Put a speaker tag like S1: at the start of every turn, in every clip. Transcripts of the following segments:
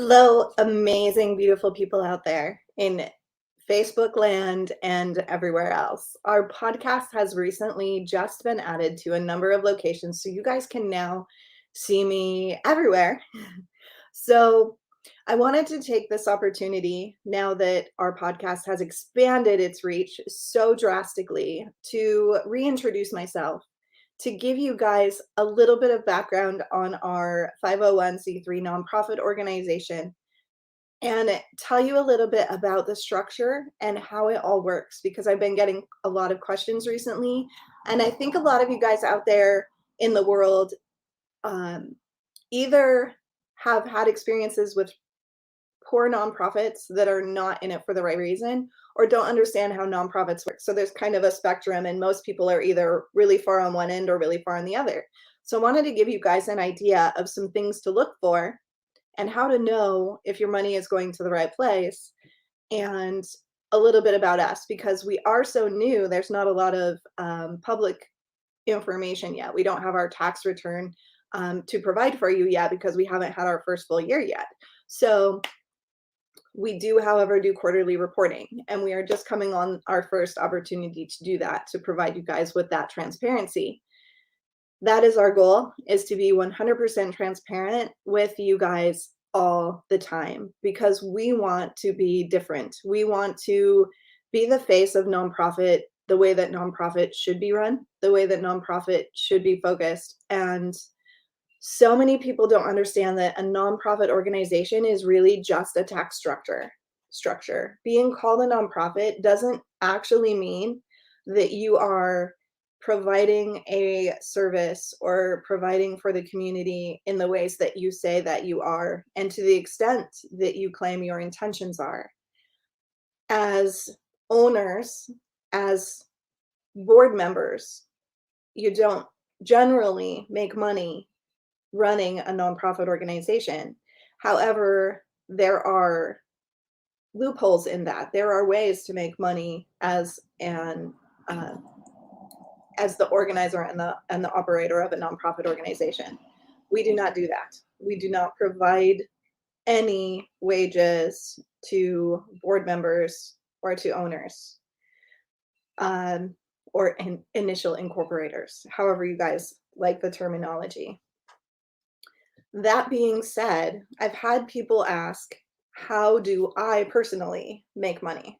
S1: Hello, amazing, beautiful people out there in Facebook land and everywhere else. Our podcast has recently just been added to a number of locations, so you guys can now see me everywhere. So I wanted to take this opportunity now that our podcast has expanded its reach so drastically to reintroduce myself, to give you guys a little bit of background on our 501c3 nonprofit organization and tell you a little bit about the structure and how it all works, because I've been getting a lot of questions recently. And I think a lot of you guys out there in the world either have had experiences with poor nonprofits that are not in it for the right reason, or don't understand how nonprofits work. So there's kind of a spectrum, and most people are either really far on one end or really far on the other. So I wanted to give you guys an idea of some things to look for and how to know if your money is going to the right place, and a little bit about us, because we are so new. There's not a lot of public information yet. We don't have our tax return to provide for you yet, because we haven't had our first full year yet. So we do, however, do quarterly reporting, and we are just coming on our first opportunity to do that, to provide you guys with that transparency. That is our goal, is to be 100% transparent with you guys all the time, because we want to be different. We want to be the face of nonprofit, the way that nonprofit should be run, the way that nonprofit should be focused. And so many people don't understand that a nonprofit organization is really just a tax structure. Being called a nonprofit doesn't actually mean that you are providing a service or providing for the community in the ways that you say that you are, and to the extent that you claim your intentions are. As owners, as board members, you don't generally make money running a nonprofit organization. However, there are loopholes in that. There are ways to make money as the organizer and the operator of a nonprofit organization. We do not do that. We do not provide any wages to board members or to owners, or initial incorporators, however you guys like the terminology. That being said, I've had people ask, how do I personally make money?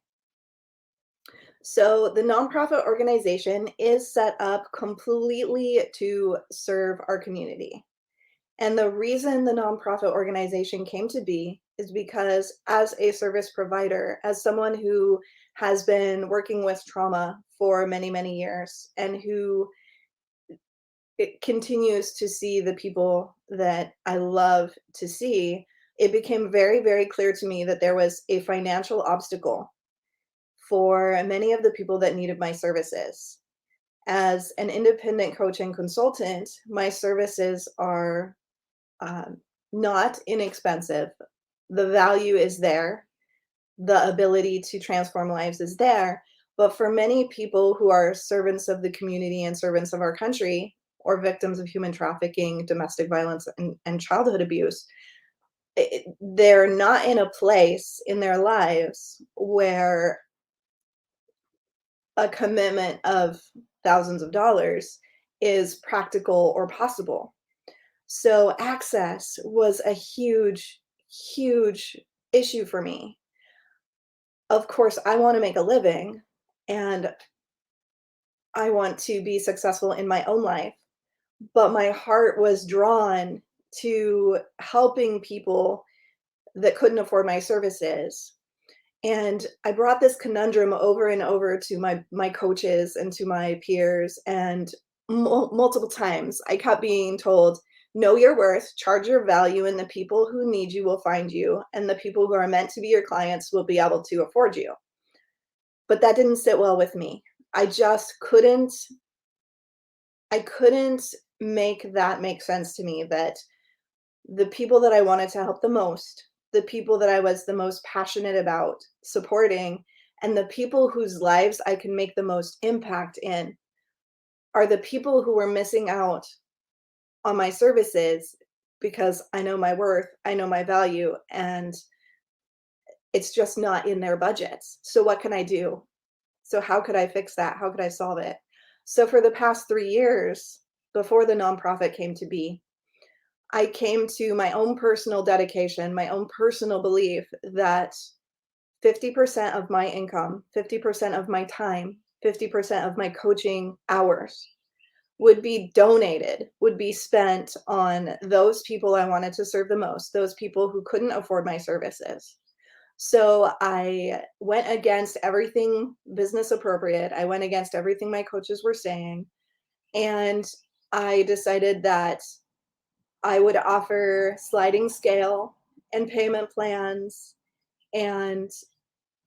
S1: So the nonprofit organization is set up completely to serve our community. And the reason the nonprofit organization came to be is because, as a service provider, as someone who has been working with trauma for many, many years, and who it continues to see the people that I love to see, it became very, very clear to me that there was a financial obstacle for many of the people that needed my services. As an independent coach and consultant, my services are not inexpensive. The value is there. The ability to transform lives is there. But for many people who are servants of the community and servants of our country, or victims of human trafficking, domestic violence, and childhood abuse, they're not in a place in their lives where a commitment of thousands of dollars is practical or possible. So access was a huge, huge issue for me. Of course, I want to make a living, and I want to be successful in my own life, but my heart was drawn to helping people that couldn't afford my services. And I brought this conundrum over and over to my coaches and to my peers, and multiple times I kept being told, know your worth, charge your value, and the people who need you will find you, and the people who are meant to be your clients will be able to afford you. But that didn't sit well with me. I just couldn't make that make sense to me, that the people that I wanted to help the most, the people that I was the most passionate about supporting, and the people whose lives I can make the most impact in, are the people who were missing out on my services because I know my worth, I know my value, and it's just not in their budgets. So what can I do? So how could I fix that? How could I solve it? So for the past 3 years, before the nonprofit came to be, I came to my own personal dedication, my own personal belief that 50% of my income, 50% of my time, 50% of my coaching hours would be donated, would be spent on those people I wanted to serve the most, those people who couldn't afford my services. So I went against everything business appropriate. I went against everything my coaches were saying. And I decided that I would offer sliding scale and payment plans. And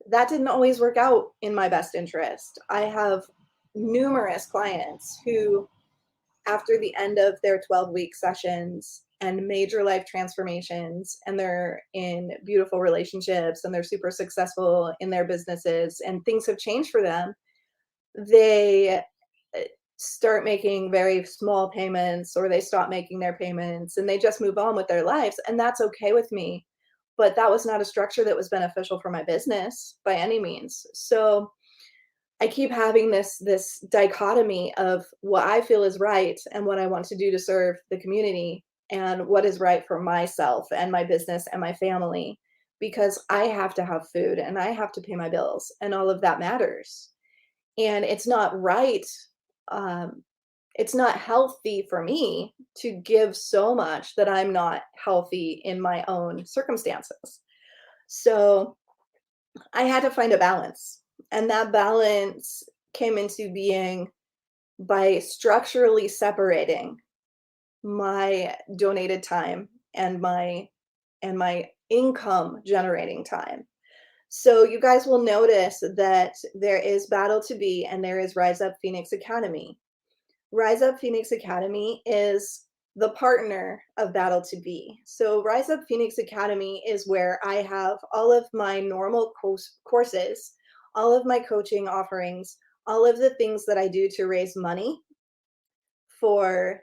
S1: that didn't always work out in my best interest. I have numerous clients who, after the end of their 12-week sessions and major life transformations, and they're in beautiful relationships and they're super successful in their businesses and things have changed for them, they start making very small payments, or they stop making their payments and they just move on with their lives. And that's okay with me. But that was not a structure that was beneficial for my business by any means. So I keep having this dichotomy of what I feel is right and what I want to do to serve the community, and what is right for myself and my business and my family, because I have to have food and I have to pay my bills and all of that matters. And it's not right. Um, it's not healthy for me to give so much that I'm not healthy in my own circumstances. So I had to find a balance. And that balance came into being by structurally separating my donated time and my income generating time. So you guys will notice that there is Battle2BE and there is RiseUp Phoenix Academy. RiseUp Phoenix Academy is the partner of Battle2BE. So RiseUp Phoenix Academy is where I have all of my normal courses, all of my coaching offerings, all of the things that I do to raise money for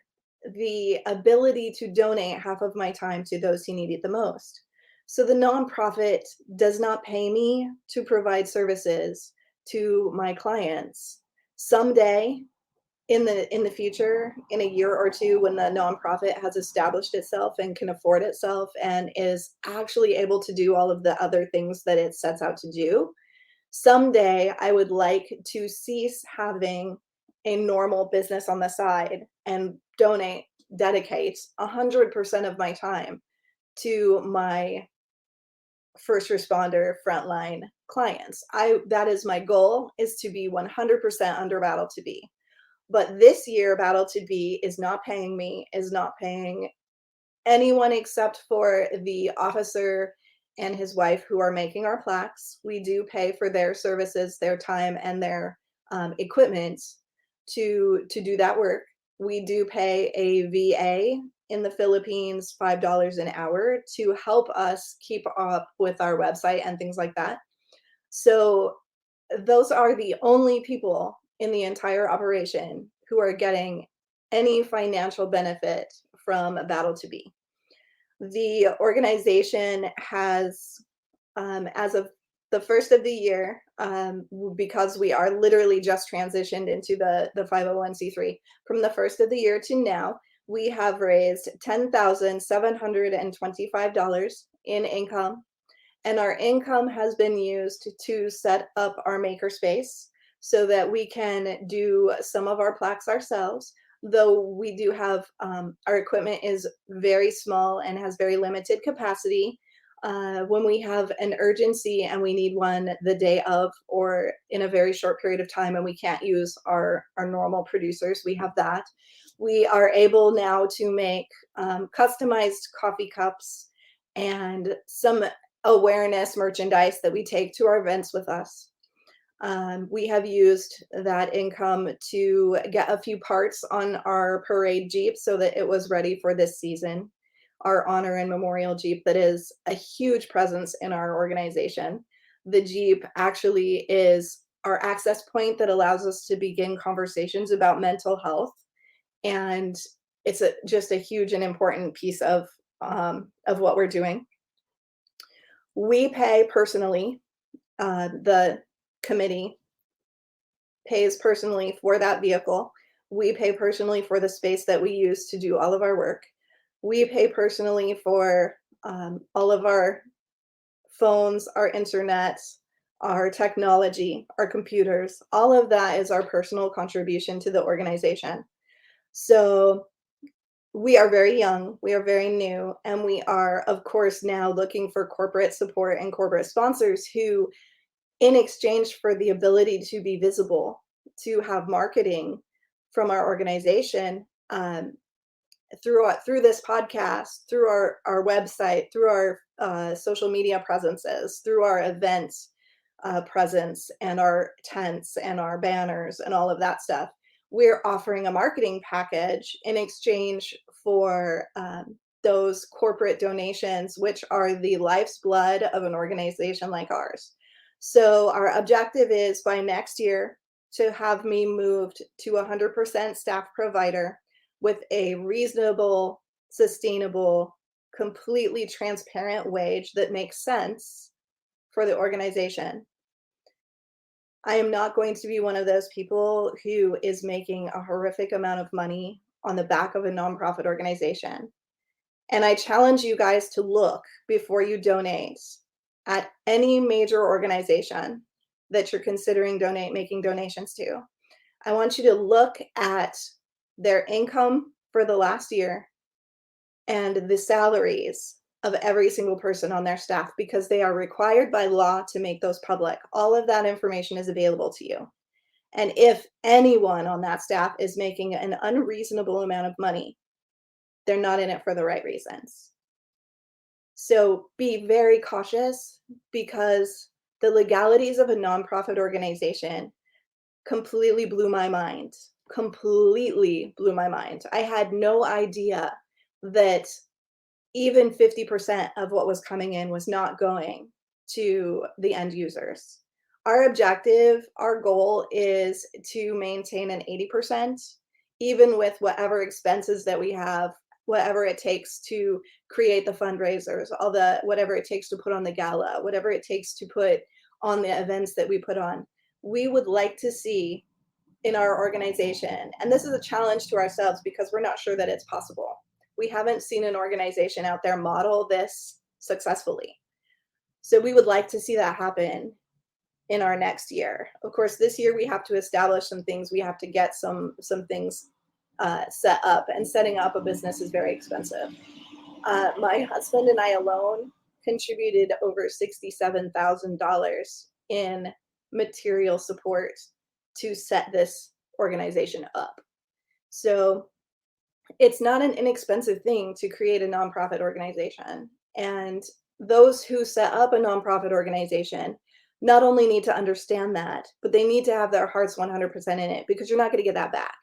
S1: the ability to donate half of my time to those who need it the most. So the nonprofit does not pay me to provide services to my clients. Someday in the future, in a year or two, when the nonprofit has established itself and can afford itself and is actually able to do all of the other things that it sets out to do, someday I would like to cease having a normal business on the side and dedicate 100% of my time to my first responder frontline clients. That is my goal, is to be 100% under Battle2BE. But this year, Battle2BE is not paying me, is not paying anyone except for the officer and his wife who are making our plaques. We do pay for their services, their time, and their equipment to do that work. We do pay a VA in the Philippines $5 an hour to help us keep up with our website and things like that. So those are the only people in the entire operation who are getting any financial benefit from Battle2BE. The organization has, as of the first of the year, because we are literally just transitioned into the 501c3, from the first of the year to now, we have raised $10,725 in income. And our income has been used to set up our makerspace so that we can do some of our plaques ourselves, though we do have, our equipment is very small and has very limited capacity. When we have an urgency and we need one the day of or in a very short period of time and we can't use our normal producers, we have that. We are able now to make customized coffee cups and some awareness merchandise that we take to our events with us. We have used that income to get a few parts on our parade Jeep so that it was ready for this season, our honor and memorial Jeep that is a huge presence in our organization. The Jeep actually is our access point that allows us to begin conversations about mental health. And it's just a huge and important piece of of what we're doing. We pay personally, the committee pays personally for that vehicle. We pay personally for the space that we use to do all of our work. We pay personally for all of our phones, our internet, our technology, our computers. All of that is our personal contribution to the organization. So we are very young, we are very new, and we are, of course, now looking for corporate support and corporate sponsors who, in exchange for the ability to be visible, to have marketing from our organization, through this podcast, through our website, through our social media presences, through our events presence and our tents and our banners and all of that stuff. We're offering a marketing package in exchange for those corporate donations, which are the life's blood of an organization like ours. So our objective is by next year to have me moved to 100% staff provider with a reasonable, sustainable, completely transparent wage that makes sense for the organization. I am not going to be one of those people who is making a horrific amount of money on the back of a nonprofit organization. And I challenge you guys to look before you donate at any major organization that you're considering making donations to. I want you to look at their income for the last year and the salaries of every single person on their staff, because they are required by law to make those public. All of that information is available to you. And if anyone on that staff is making an unreasonable amount of money, they're not in it for the right reasons. So be very cautious, because the legalities of a nonprofit organization completely blew my mind. Completely blew my mind. I had no idea that even 50% of what was coming in was not going to the end users. Our objective, our goal is to maintain an 80%, even with whatever expenses that we have, whatever it takes to create the fundraisers, whatever it takes to put on the gala, whatever it takes to put on the events that we put on. We would like to see in our organization, and this is a challenge to ourselves because we're not sure that it's possible. We haven't seen an organization out there model this successfully. So we would like to see that happen in our next year. Of course, this year we have to establish some things. We have to get some things set up, and setting up a business is very expensive. My husband and I alone contributed over $67,000 in material support to set this organization up. So it's not an inexpensive thing to create a nonprofit organization. And those who set up a nonprofit organization not only need to understand that, but they need to have their hearts 100% in it, because you're not going to get that back.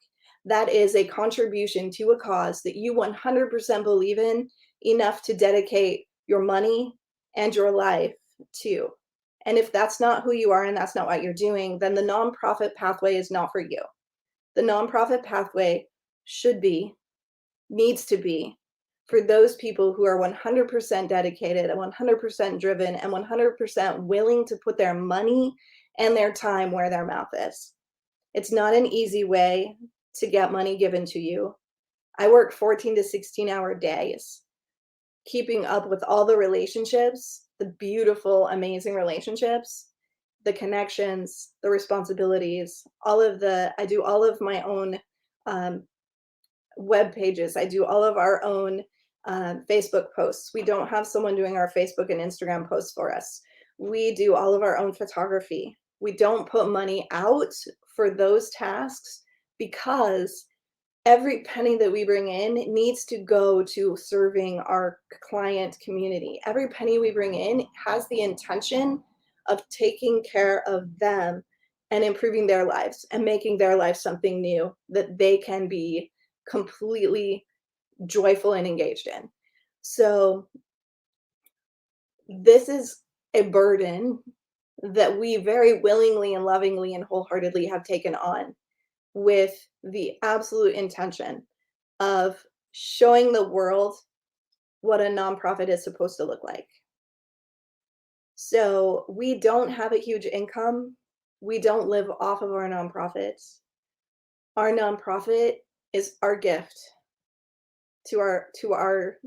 S1: That is a contribution to a cause that you 100% believe in enough to dedicate your money and your life to. And if that's not who you are and that's not what you're doing, then the nonprofit pathway is not for you. The nonprofit pathway needs to be for those people who are 100% dedicated and 100% driven and 100% willing to put their money and their time where their mouth is. It's not an easy way to get money given to you. I work 14 to 16-hour days, keeping up with all the relationships, the beautiful, amazing relationships, the connections, the responsibilities, I do all of my own web pages. I do all of our own Facebook posts. We don't have someone doing our Facebook and Instagram posts for us. We do all of our own photography. We don't put money out for those tasks, because every penny that we bring in needs to go to serving our client community. Every penny we bring in has the intention of taking care of them and improving their lives and making their life something new that they can be completely joyful and engaged in. So this is a burden that we very willingly and lovingly and wholeheartedly have taken on, with the absolute intention of showing the world what a nonprofit is supposed to look like. So we don't have a huge income. We don't live off of our nonprofits. Our nonprofit is our gift to our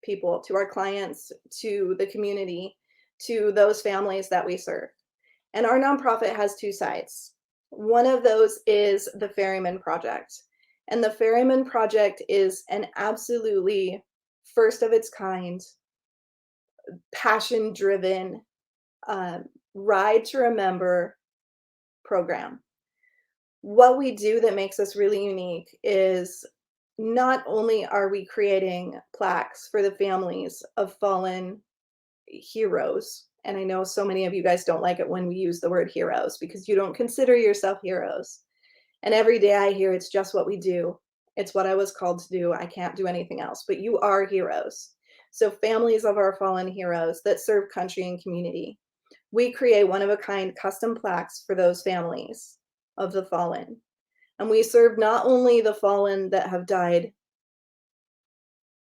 S1: people, to our clients, to the community, to those families that we serve. And our nonprofit has two sides. One of those is the Ferryman Project. And the Ferryman Project is an absolutely first of its kind, passion driven, ride to remember program. What we do that makes us really unique is not only are we creating plaques for the families of fallen heroes, and I know so many of you guys don't like it when we use the word heroes because you don't consider yourself heroes. And every day I hear it's just what we do. It's what I was called to do. I can't do anything else, but you are heroes. So families of our fallen heroes that serve country and community, we create one of a kind custom plaques for those families of the fallen. And we serve not only the fallen that have died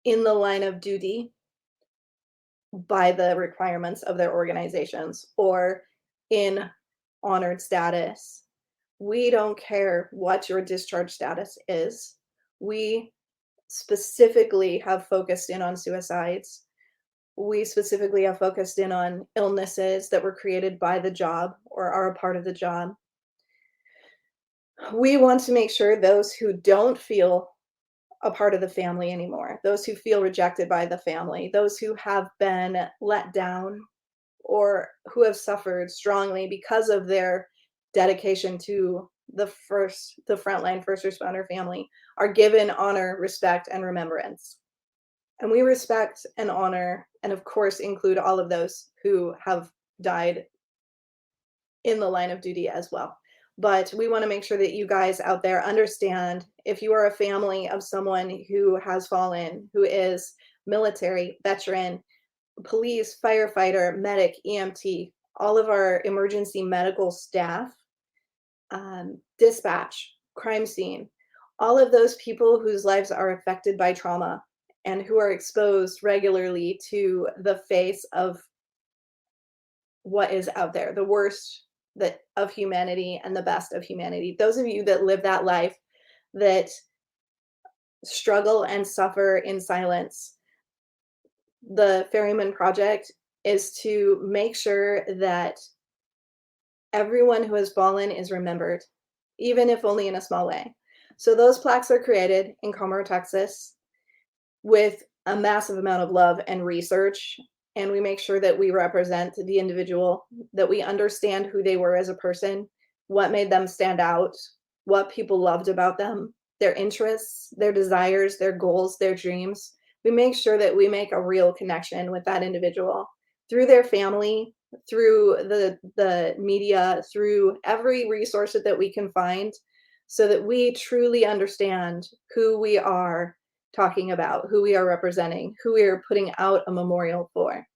S1: in the line of duty by the requirements of their organizations or in honored status. We don't care what your discharge status is. We specifically have focused in on suicides. We specifically have focused in on illnesses that were created by the job or are a part of the job. We want to make sure those who don't feel a part of the family anymore, those who feel rejected by the family, those who have been let down or who have suffered strongly because of their dedication to the frontline first responder family are given honor, respect, and remembrance. And we respect and honor, and of course, include all of those who have died in the line of duty as well. But we want to make sure that you guys out there understand if you are a family of someone who has fallen, who is military, veteran, police, firefighter, medic, EMT, all of our emergency medical staff, dispatch, crime scene, all of those people whose lives are affected by trauma and who are exposed regularly to the face of what is out there, the worst that of humanity and the best of humanity. Those of you that live that life, that struggle and suffer in silence, the Ferryman Project is to make sure that everyone who has fallen is remembered, even if only in a small way. So those plaques are created in Comer, Texas, with a massive amount of love and research. And we make sure that we represent the individual, that we understand who they were as a person, what made them stand out, what people loved about them, their interests, their desires, their goals, their dreams. We make sure that we make a real connection with that individual through their family, through the media, through every resource that we can find, so that we truly understand who we are talking about, who we are representing, who we are putting out a memorial for.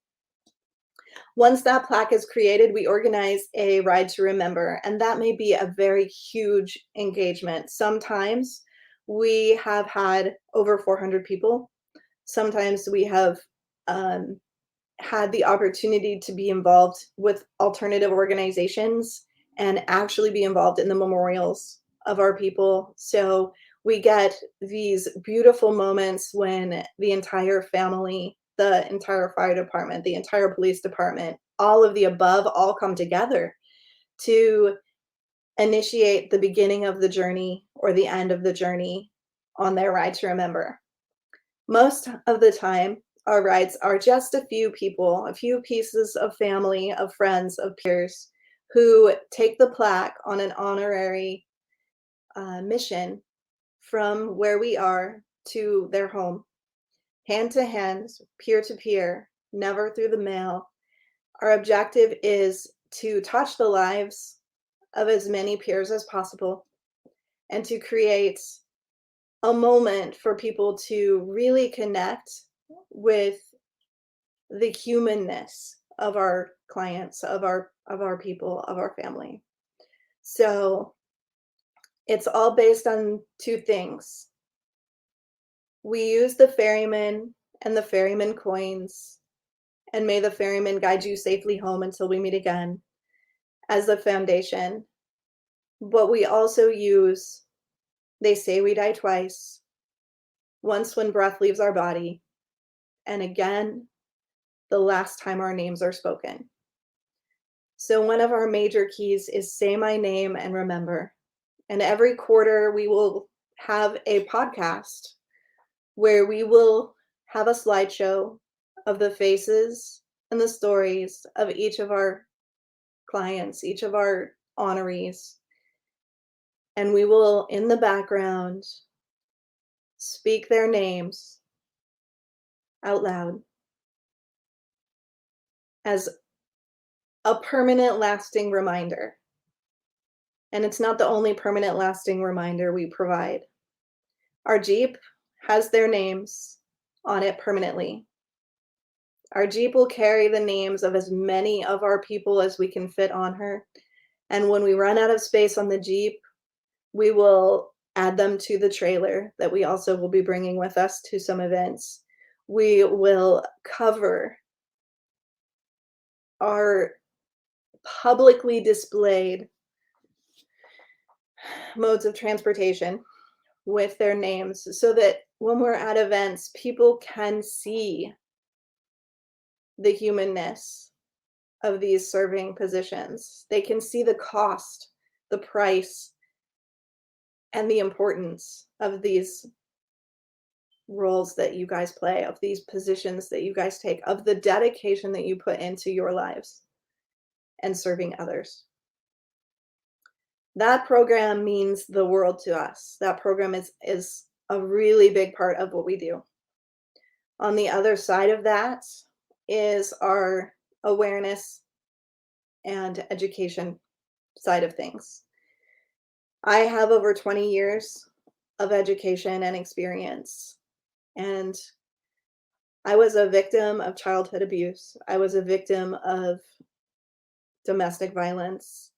S1: Once that plaque is created, we organize a ride to remember, and that may be a very huge engagement. Sometimes we have had over 400 people. Sometimes we have had the opportunity to be involved with alternative organizations and actually be involved in the memorials of our people. So we get these beautiful moments when the entire family, the entire fire department, the entire police department, all of the above all come together to initiate the beginning of the journey or the end of the journey on their ride to remember. Most of the time, our rides are just a few people, a few pieces of family, of friends, of peers who take the plaque on an honorary mission from where we are to their home, hand to hand, peer to peer, never through the mail. Our objective is to touch the lives of as many peers as possible and to create a moment for people to really connect with the humanness of our clients, of our people, of our family. So it's all based on two things. We use the Ferryman and the Ferryman coins, and may the Ferryman guide you safely home until we meet again, as the foundation. But we also use, they say we die twice, once when breath leaves our body, and again, the last time our names are spoken. So one of our major keys is say my name and remember. And every quarter we will have a podcast where we will have a slideshow of the faces and the stories of each of our clients, each of our honorees. And we will, in the background, speak their names out loud as a permanent lasting reminder. And it's not the only permanent lasting reminder we provide. Our Jeep has their names on it permanently. Our Jeep will carry the names of as many of our people as we can fit on her. And when we run out of space on the Jeep, we will add them to the trailer that we also will be bringing with us to some events. We will cover our publicly displayed modes of transportation with their names so that when we're at events, people can see the humanness of these serving positions. They can see the cost, the price, and the importance of these roles that you guys play, of these positions that you guys take, of the dedication that you put into your lives and serving others. That program means the world to us. That program is a really big part of what we do. On the other side of that is our awareness and education side of things. I have over 20 years of education and experience, and I was a victim of childhood abuse. I was a victim of domestic violence.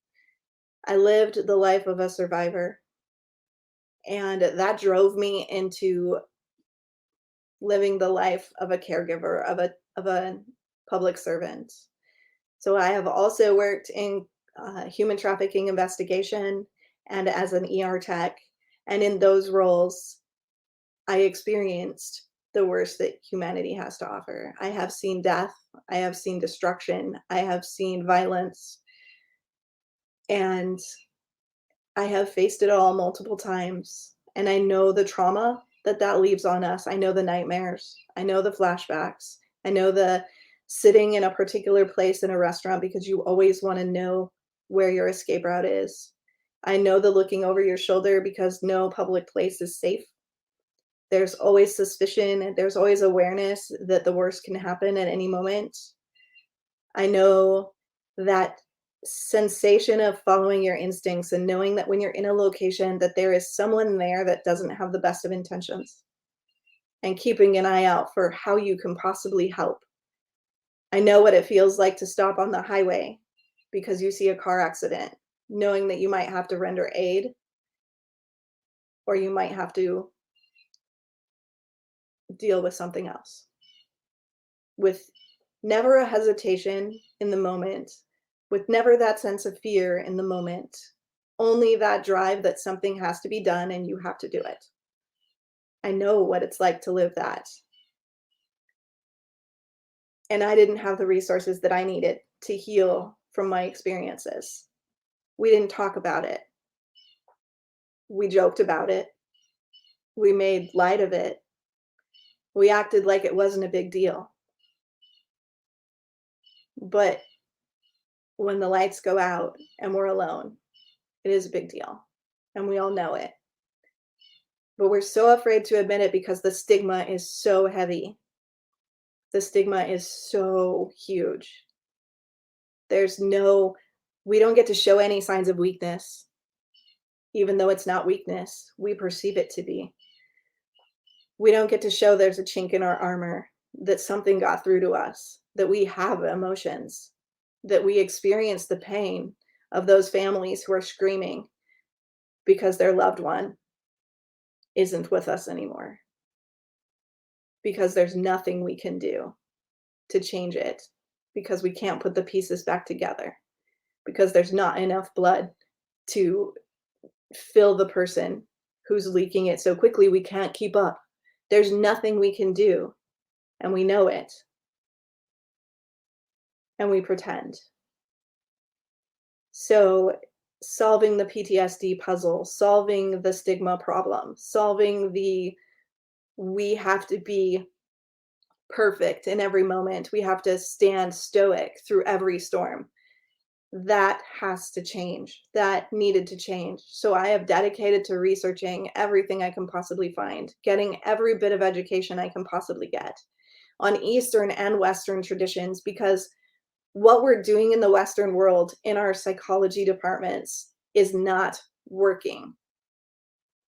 S1: I lived the life of a survivor, and that drove me into living the life of a caregiver, of a public servant. So I have also worked in human trafficking investigation and as an ER tech, and in those roles, I experienced the worst that humanity has to offer. I have seen death, I have seen destruction, I have seen violence, and I have faced it all multiple times, and I know the trauma that that leaves on us. I know the nightmares. I know the flashbacks. I know the sitting in a particular place in a restaurant because you always want to know where your escape route is. I know the looking over your shoulder because no public place is safe. There's always suspicion. There's always awareness that the worst can happen at any moment. I know that sensation of following your instincts and knowing that when you're in a location that there is someone there that doesn't have the best of intentions, and keeping an eye out for how you can possibly help. I know what it feels like to stop on the highway because you see a car accident, knowing that you might have to render aid or you might have to deal with something else. With never a hesitation in the moment, with never that sense of fear in the moment, only that drive that something has to be done and you have to do it. I know what it's like to live that. And I didn't have the resources that I needed to heal from my experiences. We didn't talk about it. We joked about it. We made light of it. We acted like it wasn't a big deal. But when the lights go out and we're alone, it is a big deal. And we all know it. But we're so afraid to admit it because the stigma is so heavy. The stigma is so huge. We don't get to show any signs of weakness. Even though it's not weakness, we perceive it to be. We don't get to show there's a chink in our armor, that something got through to us, that we have emotions, that we experience the pain of those families who are screaming because their loved one isn't with us anymore. because there's nothing we can do to change it, because we can't put the pieces back together, because there's not enough blood to fill the person who's leaking it so quickly we can't keep up. There's nothing we can do, and we know it, and we pretend. So, solving the PTSD puzzle, solving the stigma problem, solving the we have to be perfect in every moment, we have to stand stoic through every storm. That has to change. That needed to change. So I have dedicated to researching everything I can possibly find, getting every bit of education I can possibly get on Eastern and Western traditions, because what we're doing in the Western world in our psychology departments is not working.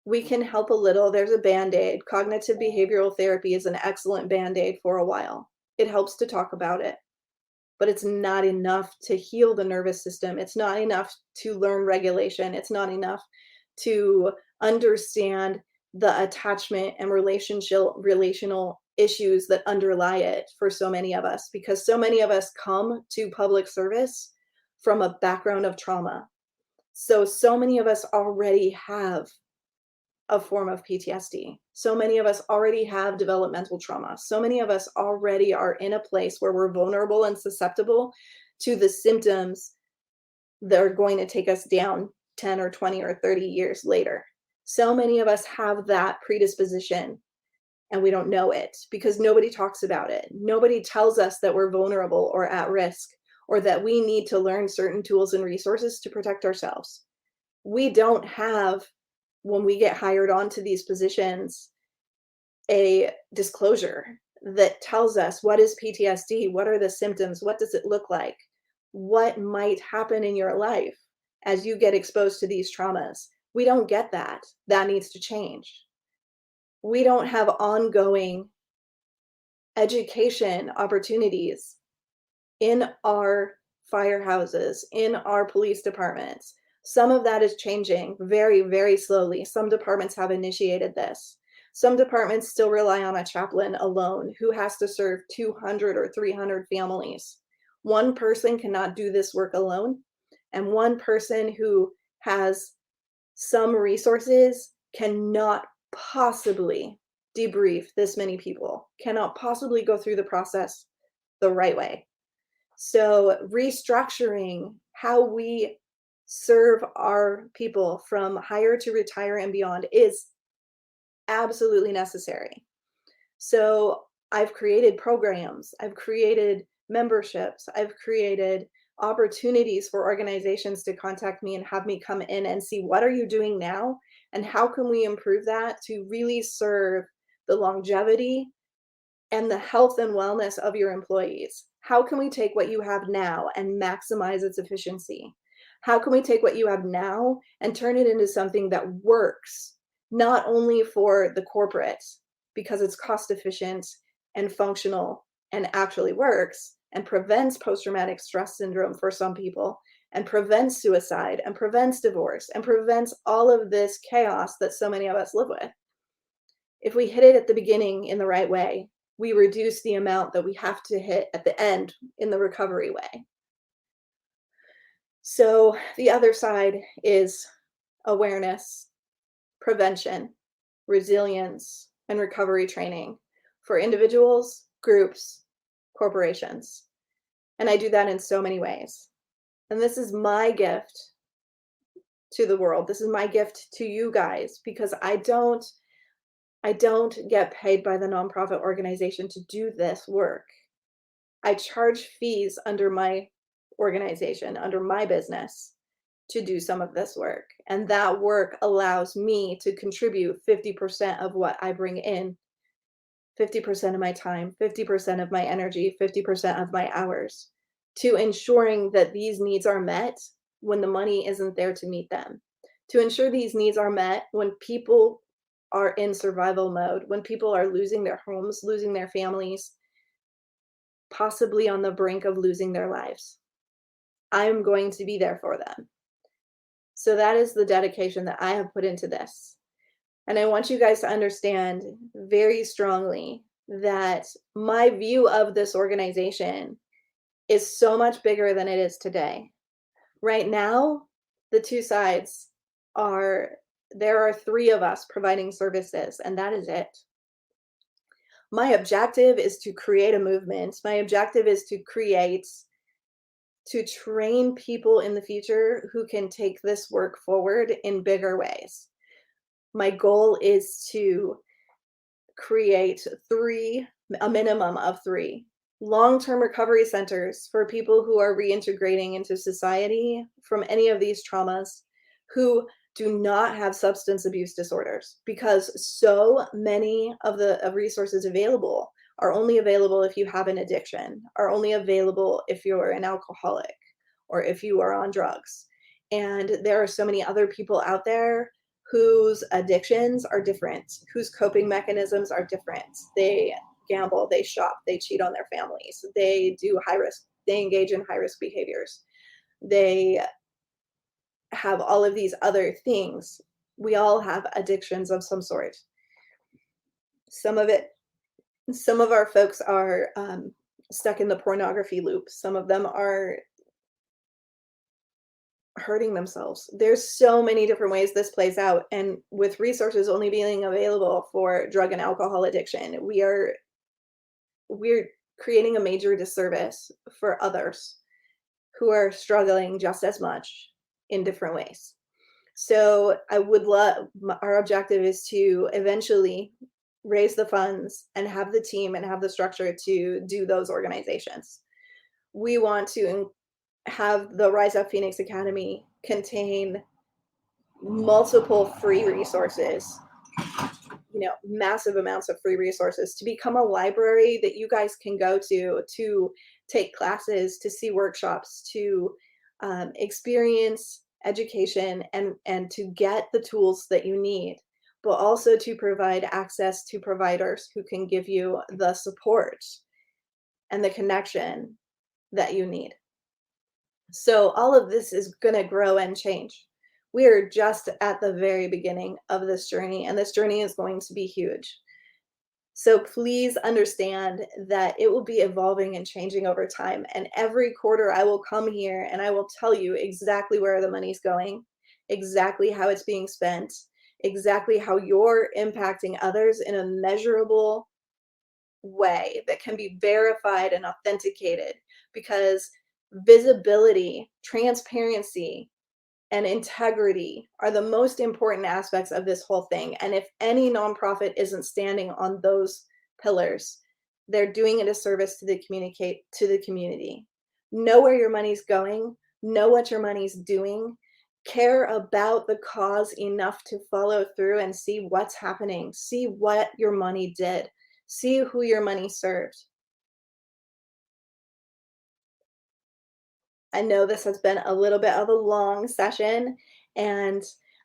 S1: We can help a little. There's a Band-Aid. Cognitive behavioral therapy is an excellent Band-Aid for a while. It helps to talk about it, but it's not enough to heal the nervous system. It's not enough to learn regulation. It's not enough to understand the attachment and relational issues that underlie it for so many of us, because so many of us come to public service from a background of trauma. So many of us already have a form of PTSD. So many of us already have developmental trauma. So many of us already are in a place where we're vulnerable and susceptible to the symptoms that are going to take us down 10 or 20 or 30 years later. So many of us have that predisposition, and we don't know it because nobody talks about it. Nobody tells us that we're vulnerable or at risk, or that we need to learn certain tools and resources to protect ourselves. We don't have, when we get hired onto these positions, a disclosure that tells us what is PTSD, what are the symptoms, what does it look like, what might happen in your life as you get exposed to these traumas. We don't get that. That needs to change. We don't have ongoing education opportunities in our firehouses, in our police departments. Some of that is changing very, very slowly. Some departments have initiated this. Some departments still rely on a chaplain alone who has to serve 200 or 300 families. One person cannot do this work alone, and one person who has some resources cannot possibly debrief this many people, cannot possibly go through the process the right way. So restructuring how we serve our people from hire to retire and beyond is absolutely necessary. So I've created programs, I've created memberships, I've created opportunities for organizations to contact me and have me come in and see, what are you doing now and how can we improve that to really serve the longevity and the health and wellness of your employees. How can we take what you have now and maximize its efficiency? How can we take what you have now and turn it into something that works, not only for the corporate, because it's cost efficient and functional and actually works and prevents post-traumatic stress syndrome for some people, and prevents suicide and prevents divorce and prevents all of this chaos that so many of us live with. If we hit it at the beginning in the right way, we reduce the amount that we have to hit at the end in the recovery way. So the other side is awareness, prevention, resilience, and recovery training for individuals, groups, corporations. And I do that in so many ways. And this is my gift to the world. This is my gift to you guys, because I don't get paid by the nonprofit organization to do this work. I charge fees under my organization, under my business, to do some of this work. And that work allows me to contribute 50% of what I bring in, 50% of my time, 50% of my energy, 50% of my hours, to ensuring that these needs are met when the money isn't there to meet them, to ensure these needs are met when people are in survival mode, when people are losing their homes, losing their families, possibly on the brink of losing their lives. I'm going to be there for them. So that is the dedication that I have put into this. And I want you guys to understand very strongly that my view of this organization is so much bigger than it is today. Right now, the two sides are there are three of us providing services, and that is it. My objective is to create a movement. My objective is to train people in the future who can take this work forward in bigger ways. My goal is to create a minimum of three long-term recovery centers for people who are reintegrating into society from any of these traumas, who do not have substance abuse disorders, because so many of the resources available are only available if you have an addiction, are only available if you're an alcoholic or if you are on drugs. And there are so many other people out there whose addictions are different, whose coping mechanisms are different. They gamble, they shop, they cheat on their families, they engage in high risk behaviors. They have all of these other things. We all have addictions of some sort. Some of it, some of our folks are stuck in the pornography loop. Some of them are hurting themselves. There's so many different ways this plays out, and with resources only being available for drug and alcohol addiction, we're creating a major disservice for others who are struggling just as much in different ways. So I would love, our objective is to eventually raise the funds and have the team and have the structure to do those organizations. We want to have the Rise Up Phoenix Academy contain multiple free resources, massive amounts of free resources, to become a library that you guys can go to take classes, to see workshops, to experience education, and to get the tools that you need, but also to provide access to providers who can give you the support and the connection that you need. So all of this is going to grow and change. We are just at the very beginning of this journey, and this journey is going to be huge. So please understand that it will be evolving and changing over time. And every quarter I will come here and I will tell you exactly where the money's going, exactly how it's being spent, exactly how you're impacting others in a measurable way that can be verified and authenticated, because visibility, transparency, and integrity are the most important aspects of this whole thing. And if any nonprofit isn't standing on those pillars, they're doing a disservice to the community. Know where your money's going, know what your money's doing, care about the cause enough to follow through and see what's happening, see what your money did, see who your money served. I know this has been a little bit of a long session, and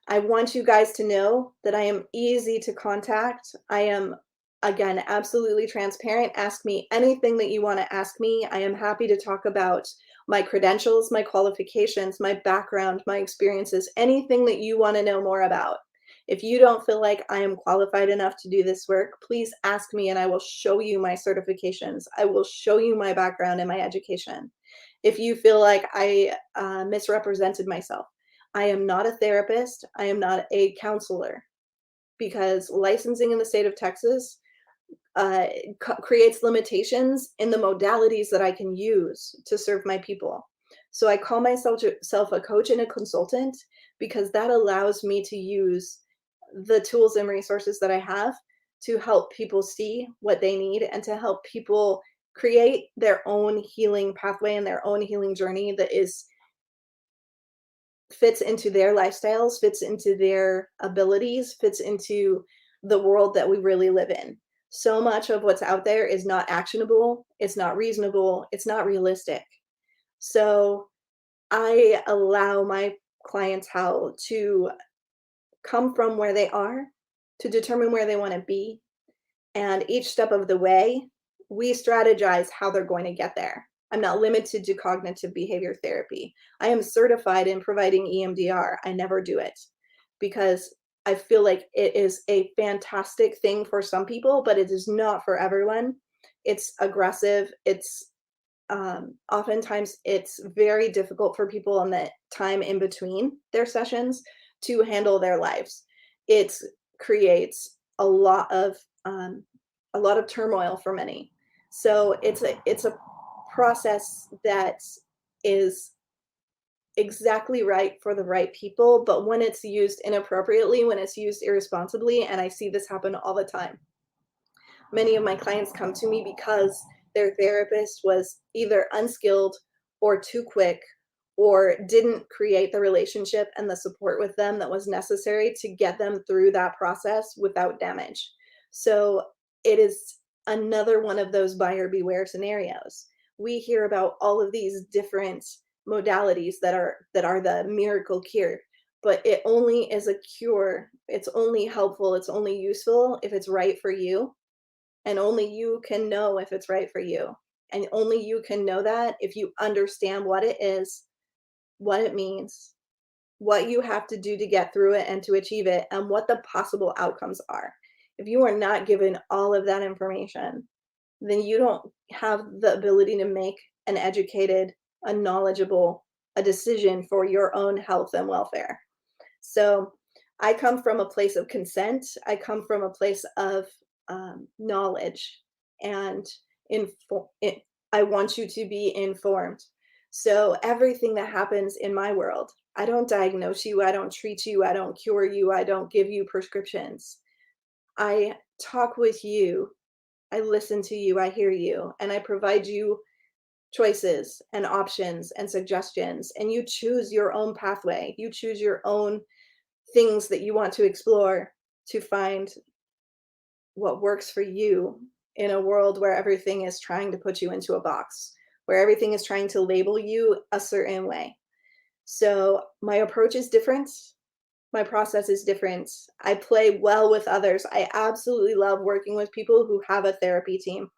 S1: I want you guys to know that I am easy to contact. I am, again, absolutely transparent. Ask me anything that you want to ask me. I am happy to talk about my credentials, my qualifications, my background, my experiences, anything that you want to know more about. If you don't feel like I am qualified enough to do this work, please ask me and I will show you my certifications. I will show you my background and my education. If you feel like I misrepresented myself, I am not a therapist. I am not a counselor, because licensing in the state of Texas creates limitations in the modalities that I can use to serve my people. So I call myself a coach and a consultant, because that allows me to use the tools and resources that I have to help people see what they need and to help people create their own healing pathway and their own healing journey that fits into their lifestyles, fits into their abilities, fits into the world that we really live in. So much of what's out there is not actionable, it's not reasonable, it's not realistic. So I allow my clientele to come from where they are, to determine where they want to be, and each step of the way, we strategize how they're going to get there. I'm not limited to cognitive behavior therapy. I am certified in providing EMDR. I never do it because I feel like it is a fantastic thing for some people, but it is not for everyone. It's aggressive. It's oftentimes it's very difficult for people on the time in between their sessions to handle their lives. It creates um, a lot of turmoil for many. So it's a process that is exactly right for the right people, but when it's used inappropriately, when it's used irresponsibly, and I see this happen all the time. Many of my clients come to me because their therapist was either unskilled or too quick or didn't create the relationship and the support with them that was necessary to get them through that process without damage. So it is another one of those buyer beware scenarios. We hear about all of these different modalities that are the miracle cure, but it only is a cure. It's only helpful, it's only useful if it's right for you, and only you can know if it's right for you. And only you can know that if you understand what it is, what it means, what you have to do to get through it and to achieve it, and what the possible outcomes are. If you are not given all of that information, then you don't have the ability to make an educated, a knowledgeable, a decision for your own health and welfare. So I come from a place of consent. I come from a place of knowledge, and I want you to be informed. So everything that happens in my world, I don't diagnose you, I don't treat you, I don't cure you, I don't give you prescriptions. I talk with you, I listen to you, I hear you, and I provide you choices and options and suggestions, and you choose your own pathway. You choose your own things that you want to explore to find what works for you in a world where everything is trying to put you into a box, where everything is trying to label you a certain way. So my approach is different. My process is different. I play well with others. I absolutely love working with people who have a therapy team,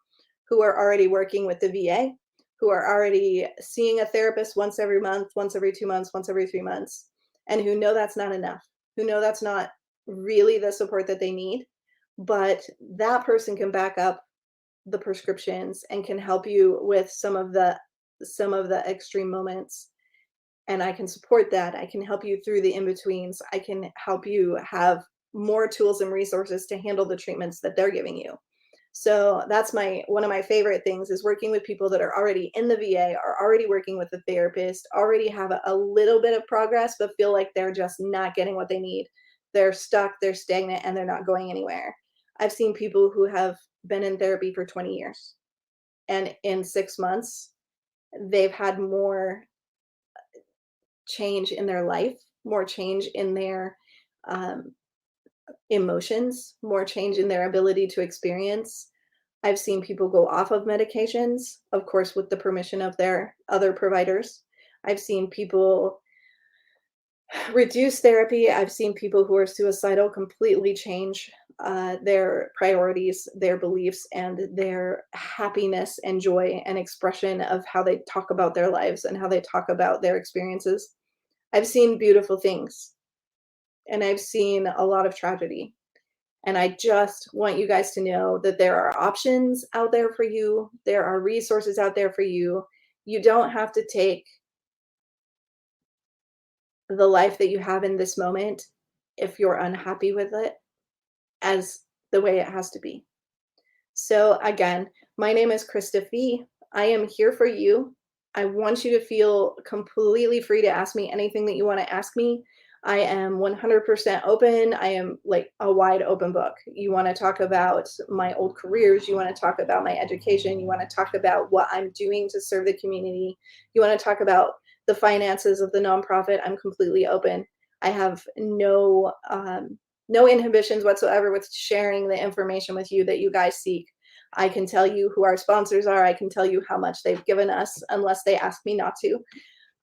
S1: who are already working with the VA, who are already seeing a therapist once every month, once every 2 months, once every 3 months, and who know that's not enough, who know that's not really the support that they need. But that person can back up the prescriptions and can help you with some of the extreme moments, and I can support that. I can help you through the in-betweens. I can help you have more tools and resources to handle the treatments that they're giving you. So that's my one of my favorite things is working with people that are already in the VA, are already working with a therapist, already have a little bit of progress, but feel like they're just not getting what they need. They're stuck, they're stagnant, and they're not going anywhere. I've seen people who have been in therapy for 20 years, and in 6 months, they've had more change in their life, more change in their um, emotions, more change in their ability to experience. I've seen people go off of medications, of course, with the permission of their other providers. I've seen people reduce therapy. I've seen people who are suicidal completely change their priorities, their beliefs, and their happiness and joy and expression of how they talk about their lives and how they talk about their experiences. I've seen beautiful things, and I've seen a lot of tragedy. And I just want you guys to know that there are options out there for you. There are resources out there for you. You don't have to take the life that you have in this moment, if you're unhappy with it, as the way it has to be. So again, my name is Krista Fee. I am here for you. I want you to feel completely free to ask me anything that you want to ask me. I am 100% open. I am like a wide open book. You want to talk about my old careers, you want to talk about my education, you want to talk about what I'm doing to serve the community, you want to talk about the finances of the nonprofit. I'm completely open. I have no inhibitions whatsoever with sharing the information with you that you guys seek. I can tell you who our sponsors are. I can tell you how much they've given us, unless they ask me not to.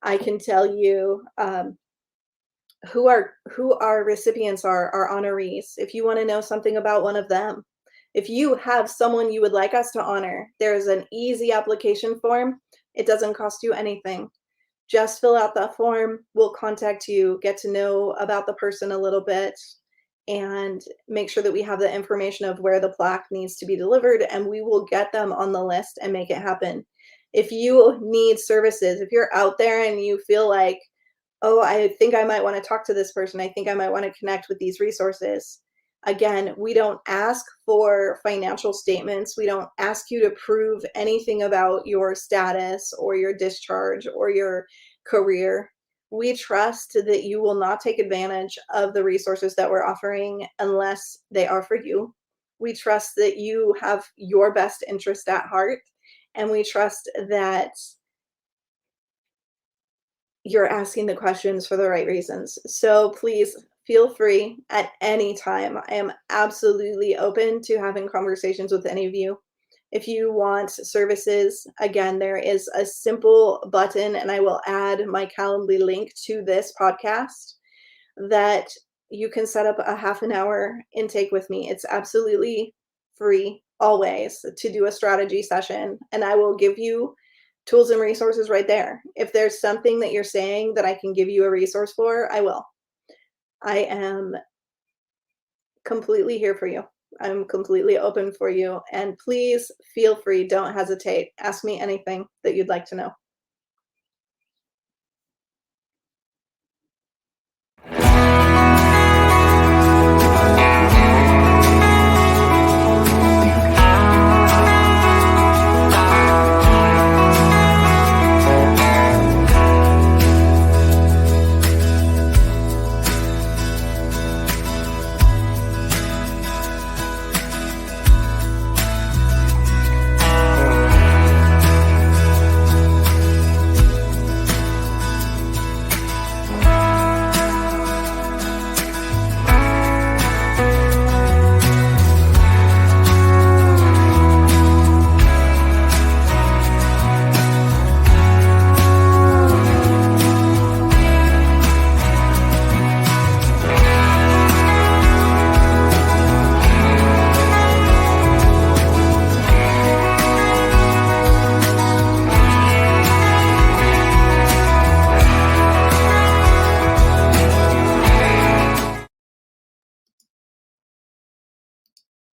S1: I can tell you who our recipients are, our honorees. If you want to know something about one of them, if you have someone you would like us to honor, there's an easy application form. It doesn't cost you anything. Just fill out that form. We'll contact you, get to know about the person a little bit, and make sure that we have the information of where the plaque needs to be delivered, and we will get them on the list and make it happen. If you need services, if you're out there and you feel like, oh, I think I might want to talk to this person, I think I might want to connect with these resources. Again, we don't ask for financial statements. We don't ask you to prove anything about your status or your discharge or your career. We trust that you will not take advantage of the resources that we're offering unless they are for you. We trust that you have your best interest at heart, and we trust that you're asking the questions for the right reasons. So please feel free at any time. I am absolutely open to having conversations with any of you. If you want services, again, there is a simple button, and I will add my Calendly link to this podcast, that you can set up a half an hour intake with me. It's absolutely free always to do a strategy session, and I will give you tools and resources right there. If there's something that you're saying that I can give you a resource for, I will. I am completely here for you. I'm completely open for you. And please feel free, don't hesitate. Ask me anything that you'd like to know.